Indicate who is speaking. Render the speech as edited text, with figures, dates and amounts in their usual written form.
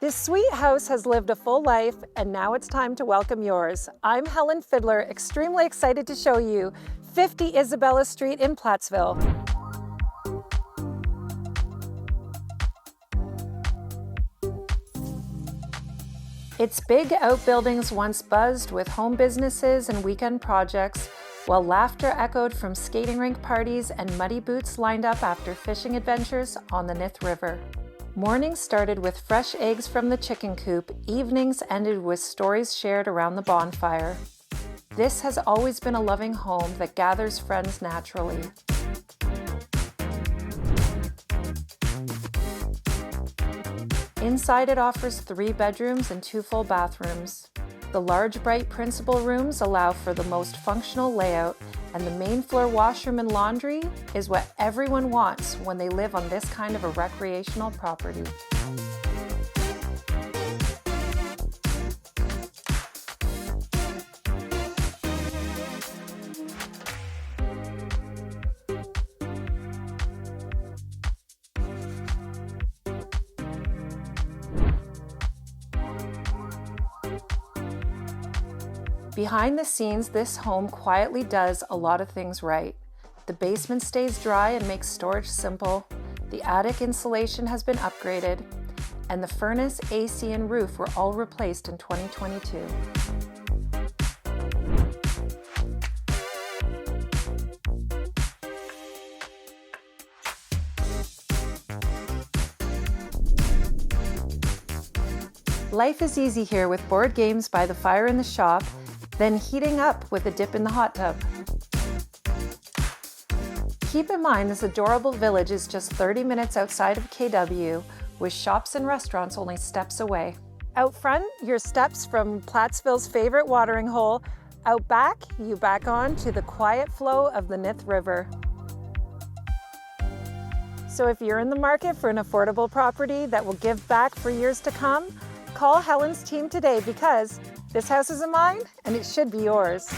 Speaker 1: This sweet house has lived a full life, and now it's time to welcome yours. I'm Helen Fiddler, extremely excited to show you 50 Isabella Street in Plattsville. Its big outbuildings once buzzed with home businesses and weekend projects, while laughter echoed from skating rink parties and muddy boots lined up after fishing adventures on the Nith River. Mornings started with fresh eggs from the chicken coop, evenings ended with stories shared around the bonfire. This has always been a loving home that gathers friends naturally. Inside it offers 3 bedrooms and 2 full bathrooms. The large bright principal rooms allow for the most functional layout, and the main floor washroom and laundry is what everyone wants when they live on this kind of a recreational property. Behind the scenes, this home quietly does a lot of things right. The basement stays dry and makes storage simple. The attic insulation has been upgraded, and the furnace, AC, and roof were all replaced in 2022. Life is easy here with board games by the fire in the shop, then heating up with a dip in the hot tub. Keep in mind this adorable village is just 30 minutes outside of KW, with shops and restaurants only steps away. Out front, your steps from Plattsville's favorite watering hole. Out back, you back on to the quiet flow of the Nith River. So if you're in the market for an affordable property that will give back for years to come, call Helen's team today because this house isn't mine and it should be yours.